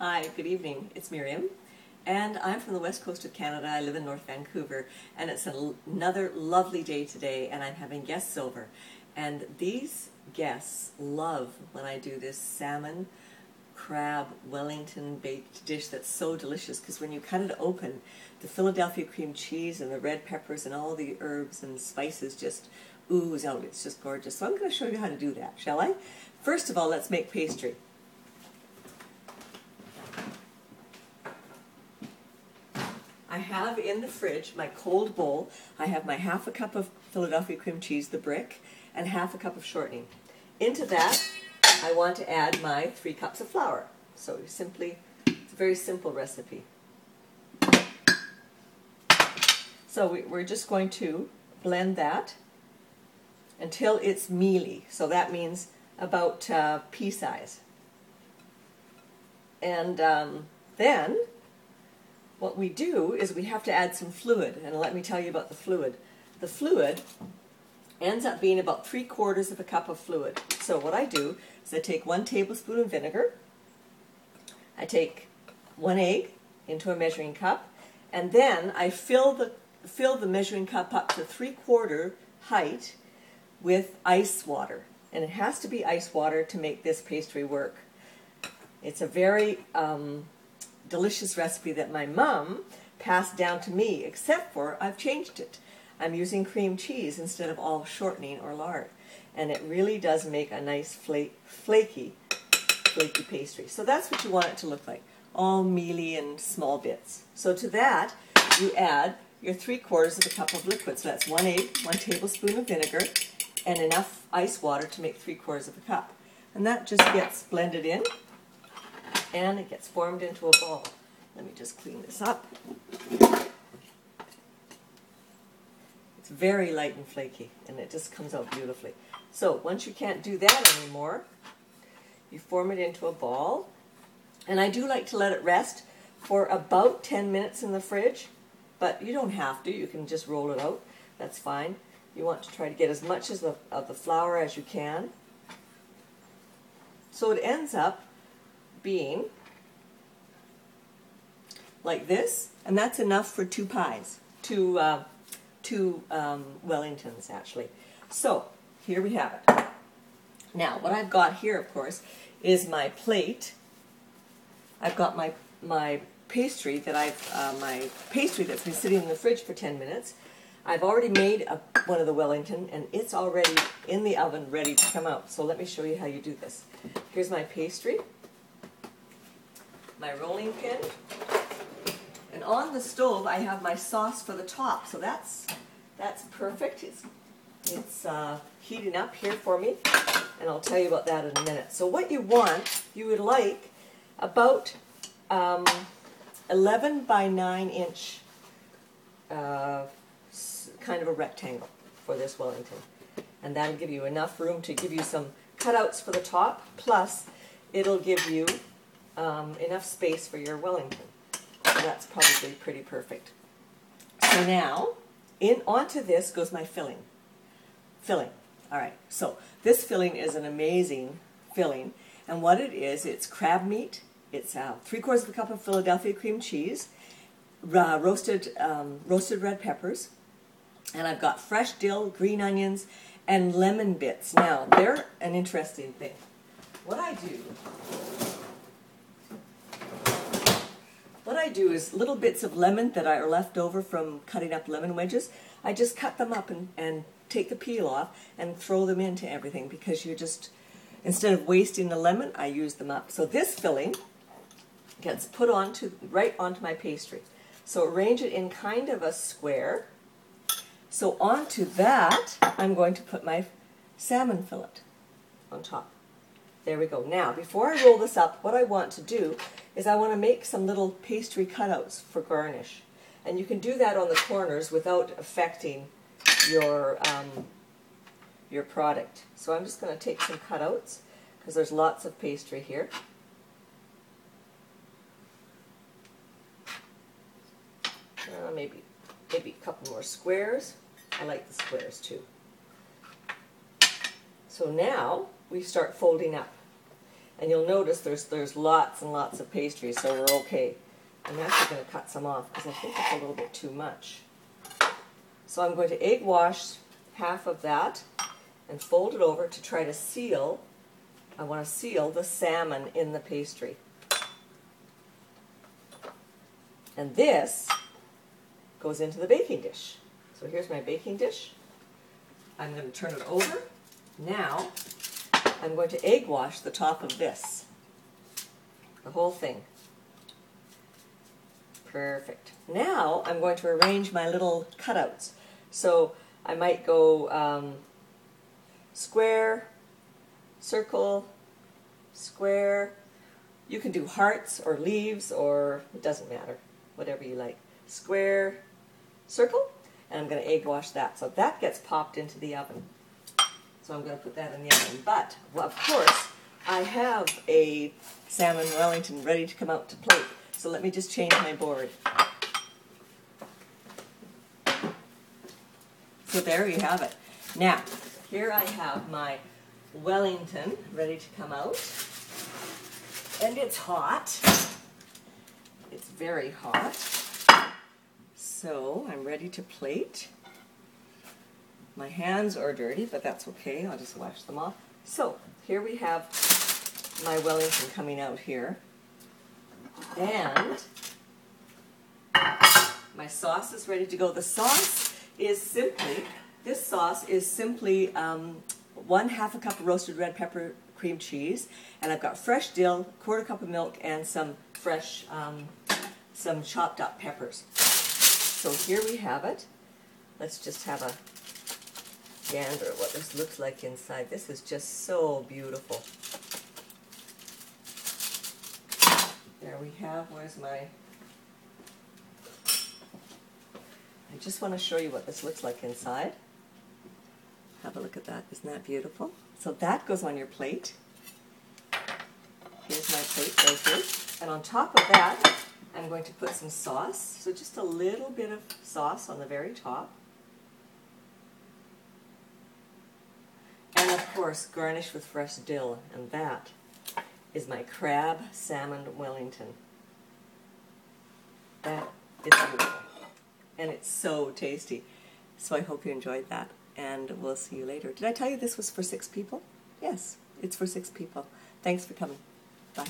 Hi, good evening. It's Miriam, and I'm from the west coast of Canada. I live in North Vancouver, and it's another lovely day today, and I'm having guests over. And these guests love when I do this salmon crab Wellington baked dish that's so delicious, because when you cut it open, the Philadelphia cream cheese and the red peppers and all the herbs and spices just ooze out. It's just gorgeous. So I'm going to show you how to do that, shall I? First of all, let's make pastry. I have in the fridge my cold bowl. I have my half a cup of Philadelphia cream cheese, the brick, and half a cup of shortening. Into that, I want to add my 3 cups of flour. So it's a very simple recipe. So we're just going to blend that until it's mealy. So that means about pea size. And then what we do is we have to add some fluid, and let me tell you about the fluid. The fluid ends up being about 3/4 of a cup of fluid. So what I do is I take 1 tablespoon of vinegar, I take 1 egg into a measuring cup, and then I fill the measuring cup up to 3/4 height with ice water. And it has to be ice water to make this pastry work. It's a very delicious recipe that my mom passed down to me, except for I've changed it. I'm using cream cheese instead of all shortening or lard, and it really does make a nice flaky pastry. So that's what you want it to look like, all mealy and small bits. So to that you add your 3/4 of a cup of liquid. So that's 1 egg, 1 tablespoon of vinegar, and enough ice water to make 3/4 of a cup. And that just gets blended in, and it gets formed into a ball. Let me just clean this up. It's very light and flaky, and it just comes out beautifully. So once you can't do that anymore, you form it into a ball. And I do like to let it rest for about 10 minutes in the fridge, but you don't have to. You can just roll it out. That's fine. You want to try to get as much of the flour as you can. So it ends up being like this, and that's enough for 2 pies, two Wellingtons actually. So here we have it. Now what I've got here, of course, is my plate. I've got my pastry that's been sitting in the fridge for 10 minutes. I've already made one of the Wellington, and it's already in the oven ready to come out. So let me show you how you do this. Here's my pastry, my rolling pin, and on the stove I have my sauce for the top. So that's perfect. It's heating up here for me, and I'll tell you about that in a minute. So what you want, you would like about 11 by 9 inch kind of a rectangle for this Wellington, and that'll give you enough room to give you some cutouts for the top, plus it'll give you enough space for your Wellington. So that's probably pretty perfect. So now onto this goes my filling. Alright, so this filling is an amazing filling, and what it is, it's crab meat, it's 3/4 of a cup of Philadelphia cream cheese, roasted red peppers, and I've got fresh dill, green onions, and lemon bits. Now, they're an interesting thing. What I do is little bits of lemon that are left over from cutting up lemon wedges, I just cut them up and take the peel off and throw them into everything, because instead of wasting the lemon, I use them up. So this filling gets put right onto my pastry. So arrange it in kind of a square. So onto that, I'm going to put my salmon fillet on top. There we go. Now, before I roll this up, what I want to do is I want to make some little pastry cutouts for garnish. And you can do that on the corners without affecting your product. So I'm just going to take some cutouts, because there's lots of pastry here. Maybe a couple more squares. I like the squares too. So now we start folding up. And you'll notice there's lots and lots of pastry, so we're okay. I'm actually going to cut some off because I think it's a little bit too much. So I'm going to egg wash half of that and fold it over to try to seal. I want to seal the salmon in the pastry. And this goes into the baking dish. So here's my baking dish. I'm going to turn it over. Now I'm going to egg wash the top of this. The whole thing. Perfect. Now I'm going to arrange my little cutouts. So I might go square, circle, square. You can do hearts or leaves, or it doesn't matter, whatever you like. Square, circle, and I'm going to egg wash that. So that gets popped into the oven. So I'm going to put that in the oven. But, well, of course, I have a salmon Wellington ready to come out to plate. So let me just change my board. So there you have it. Now, here I have my Wellington ready to come out. And it's hot. It's very hot. So I'm ready to plate. My hands are dirty, but that's okay. I'll just wash them off. So here we have my Wellington coming out here. And my sauce is ready to go. The sauce is simply, this sauce is simply 1/2 cup of roasted red pepper cream cheese, and I've got fresh dill, 1/4 cup of milk, and some fresh, some chopped up peppers. So here we have it. Let's just have a gander at what this looks like inside. This is just so beautiful. There we have, where's my... I just want to show you what this looks like inside. Have a look at that. Isn't that beautiful? So that goes on your plate. Here's my plate right here. And on top of that, I'm going to put some sauce. So just a little bit of sauce on the very top. And of course, garnish with fresh dill. And that is my crab salmon Wellington. That is beautiful. And it's so tasty. So I hope you enjoyed that. And we'll see you later. Did I tell you this was for 6 people? Yes, it's for 6 people. Thanks for coming. Bye.